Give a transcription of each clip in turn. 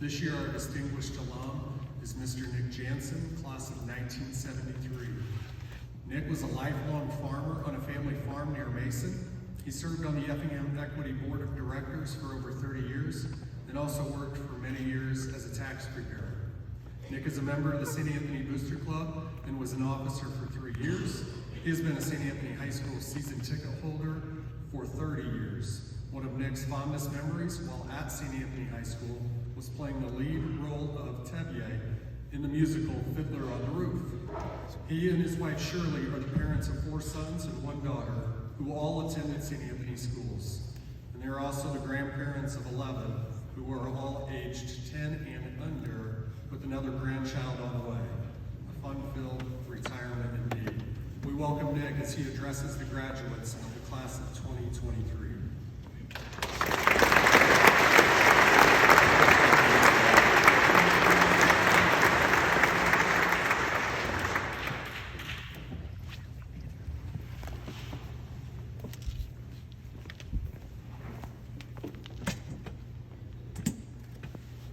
This year, our distinguished alum is Mr. Nick Jansen, class of 1973. Nick was a lifelong farmer on a family farm near Mason. He served on the Effingham Equity Board of Directors for over 30 years and also worked for many years as a tax preparer. Nick is a member of the St. Anthony Booster Club and was an officer for 3 years. He has been a St. Anthony High School season ticket holder for 30 years. One of Nick's fondest memories while at St. Anthony High School was playing the lead role of Tevye in the musical Fiddler on the Roof. He and his wife Shirley are the parents of 4 sons and 1 daughter who all attended St. Anthony schools. And they are also the grandparents of 11 who are all aged 10 and under with another grandchild on the way. A fun-filled retirement indeed. We welcome Nick as he addresses the graduates of the class of 2023.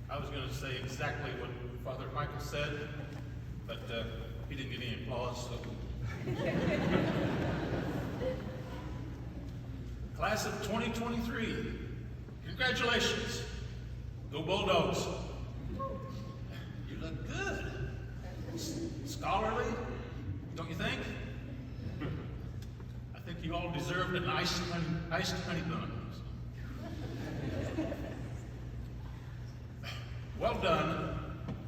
I was going to say exactly what Father Michael said, but he didn't get any applause, so. Class of 2023, congratulations. Go Bulldogs. You look good. Scholarly, don't you think? I think you all deserved an iced honey bun. Well done,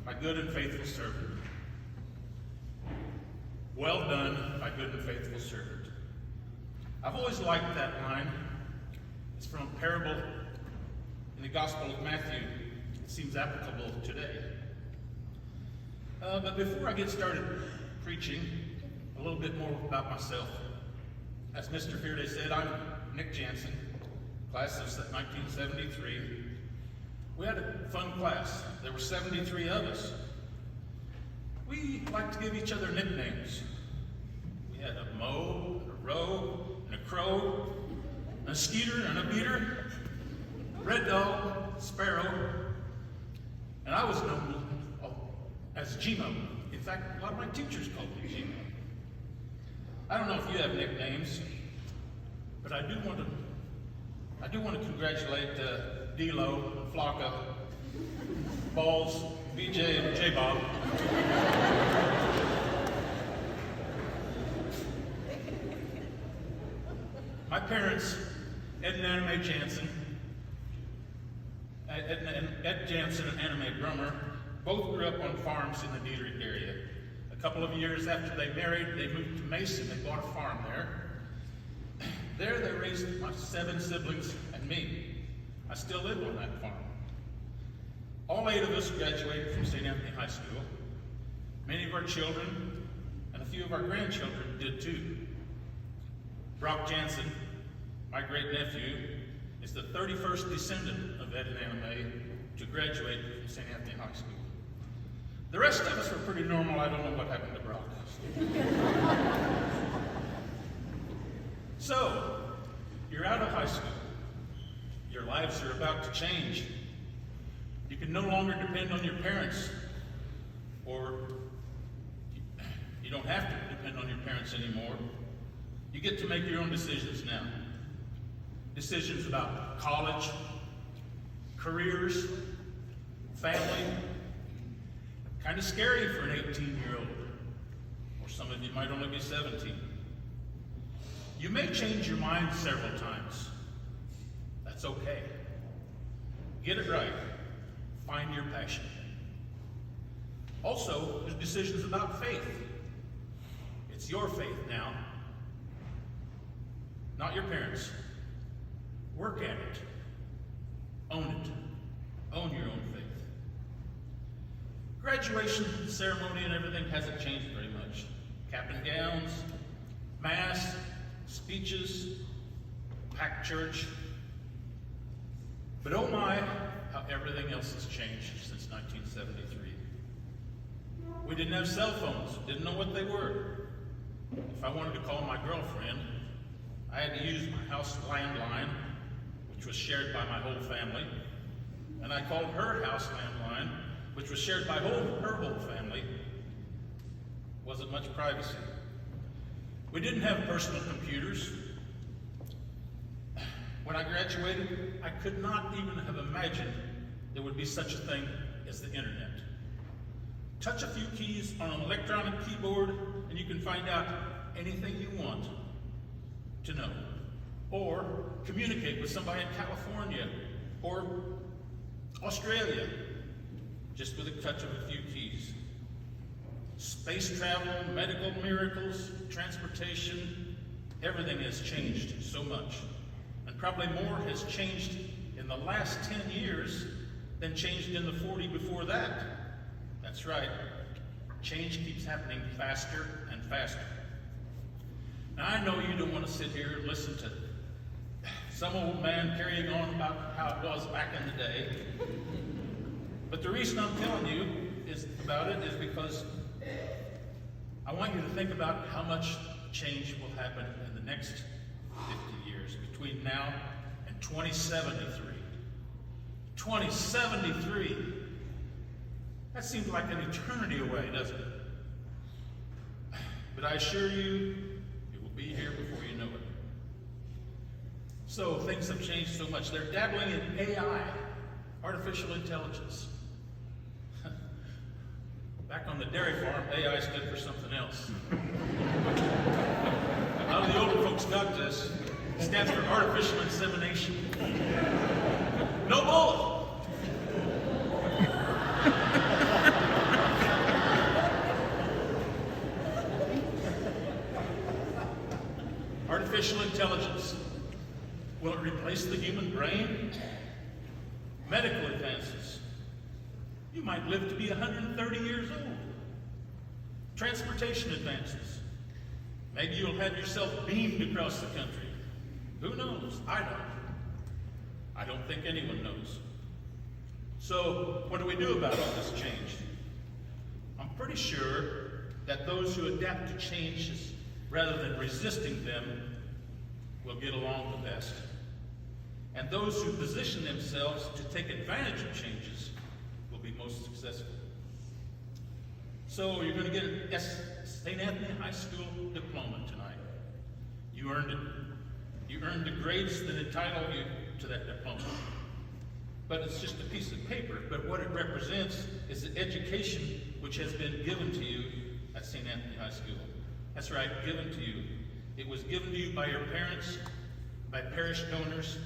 my good and faithful servant. Well done, my good and faithful servant. I've always liked that line. It's from a parable in the Gospel of Matthew. It seems applicable today. But before I get started preaching, a little bit more about myself. As Mr. Fearday said, I'm Nick Jansen, class of 1973. We had a fun class. There were 73 of us. We like to give each other nicknames. We had a Mo, and a Roe, and a Crow, and a Skeeter, and a Beater, Red Dog, Sparrow, and I was known as Gmo. In fact, a lot of my teachers called me Gmo. I don't know if you have nicknames, but I do want to congratulate D-Lo, Flocka, Balls, BJ, and J-Bob. My parents, Ed and Anna Mae Jansen, Ed Jansen and Anna Mae Brummer, both grew up on farms in the Diedrich area. A couple of years after they married, they moved to Mason. They bought a farm there. There they raised my 7 siblings and me. I still live on that farm. All 8 of us graduated from St. Anthony High School. Many of our children and a few of our grandchildren did too. Brock Jansen, my great-nephew, is the 31st descendant of Ed and Anna Mae to graduate from St. Anthony High School. The rest of us were pretty normal. I don't know what happened to Brock. So, you're out of high school. Your lives are about to change. You can no longer depend on your parents, or you don't have to depend on your parents anymore. You get to make your own decisions now. Decisions about college, careers, family. Kind of scary for an 18-year-old, or some of you might only be 17. You may change your mind several times. That's okay. Get it right. Find your passion. Also, there's decisions about faith. It's your faith now, not your parents'. Work at it. Own it. Own your own faith. Graduation ceremony and everything hasn't changed very much. Cap and gowns, mass, speeches, packed church. But oh my, how everything else has changed since 1973. We didn't have cell phones, didn't know what they were. If I wanted to call my girlfriend, I had to use my house landline, which was shared by my whole family. and I called her house landline, which was shared by her whole family. Wasn't much privacy. We didn't have personal computers. When I graduated, I could not even have imagined there would be such a thing as the internet. Touch a few keys on an electronic keyboard and you can find out anything you want to know. Or communicate with somebody in California or Australia just with a touch of a few keys. Space travel, medical miracles, transportation, everything has changed so much. And probably more has changed in the last 10 years than changed in the 40 before that. That's right. Change keeps happening faster and faster. Now I know you don't want to sit here and listen to some old man carrying on about how it was back in the day. But the reason I'm telling you about it is because I want you to think about how much change will happen in the next 50 years between now and 2073. 2073! That seems like an eternity away, doesn't it? But I assure you, it will be here before you know it. So things have changed so much. They're dabbling in AI, artificial intelligence. Back on the dairy farm, AI stood for something else. How the older folks got this, it stands for artificial insemination. No bull! Artificial intelligence. Will it replace the human brain? Medical advances. You might live to be 130 years old. Transportation advances. Maybe you'll have yourself beamed across the country. Who knows? I don't. I don't think anyone knows. So, what do we do about all this change? I'm pretty sure that those who adapt to changes rather than resisting them will get along the best. And those who position themselves to take advantage of changes will be most successful. So you're going to get a St. Anthony High School diploma tonight. You earned it. You earned the grades that entitle you to that diploma. But it's just a piece of paper. But what it represents is the education which has been given to you at St. Anthony High School. That's right, given to you. It was given to you by your parents, by parish donors,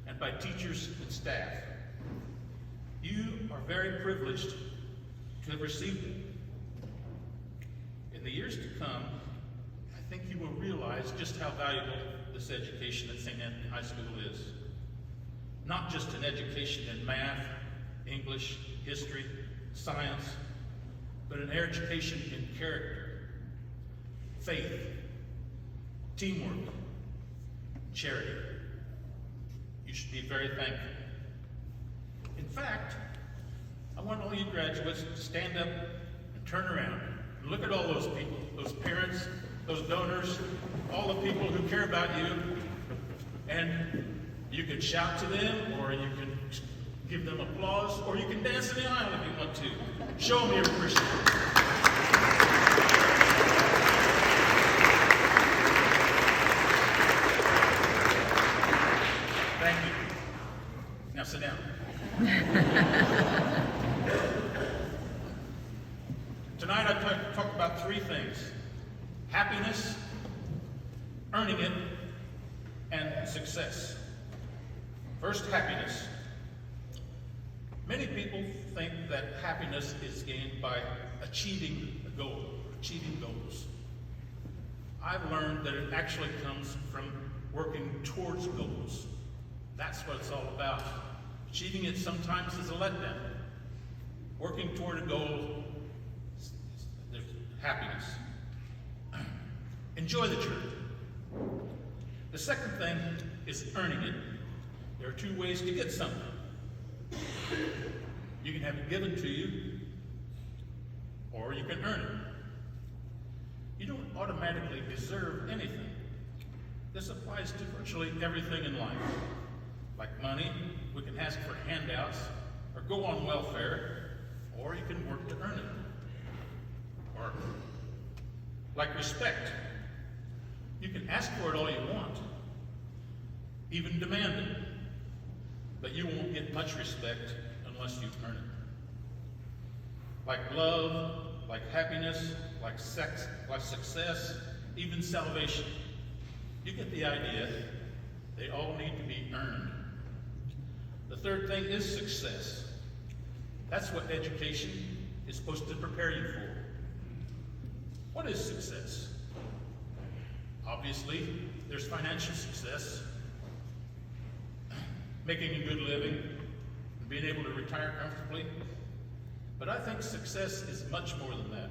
and by teachers and staff. You are very privileged to have received it. In the years to come, I think you will realize just how valuable this education at St. Anthony High School is. Not just an education in math, English, history, science, but an education in character, faith, teamwork, charity. You should be very thankful. In fact, I want all you graduates to stand up and turn around and look at all those people, those parents, those donors, all the people who care about you, and you can shout to them, or you can give them applause, or you can dance in the aisle if you want to. Show them your appreciation. Thank you. Now sit down. Tonight I'd like to talk about three things: happiness, earning it, and success. First, happiness. Many people think that happiness is gained by achieving a goal, achieving goals. I've learned that it actually comes from working towards goals. That's what it's all about. Achieving it sometimes is a letdown. Working toward a goal, there's happiness. Enjoy the journey. The second thing is earning it. There are two ways to get something. You can have it given to you, or you can earn it. You don't automatically deserve anything. This applies to virtually everything in life. Like money, we can ask for handouts or go on welfare, or you can work to earn it. Or, like respect, you can ask for it all you want, even demand it, but you won't get much respect unless you earn it. Like love, like happiness, like sex, like success, even salvation. You get the idea. They all need to be earned. The third thing is success. That's what education is supposed to prepare you for. What is success? Obviously, there's financial success, making a good living, and being able to retire comfortably. But I think success is much more than that.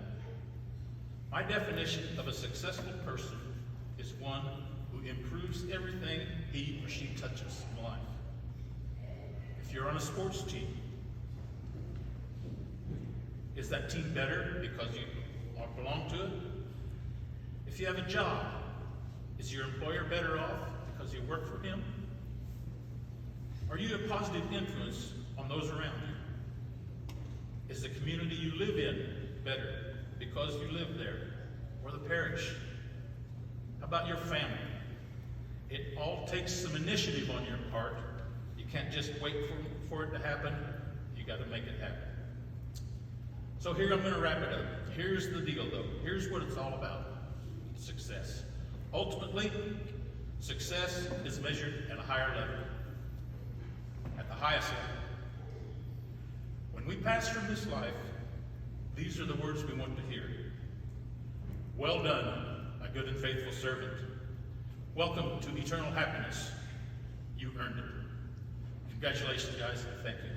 My definition of a successful person is one who improves everything he or she touches in life. If you're on a sports team, is that team better because you belong to it? If you have a job, is your employer better off because you work for him? Are you a positive influence on those around you? Is the community you live in better because you live there? Or the parish? How about your family? It all takes some initiative on your part. You can't just wait for it to happen. You got to make it happen. So here I'm going to wrap it up. Here's the deal, though. Here's what it's all about. Success. Ultimately, success is measured at a higher level. At the highest level. When we pass from this life, these are the words we want to hear. Well done, my good and faithful servant. Welcome to eternal happiness. You earned it. Congratulations, guys, and thank you.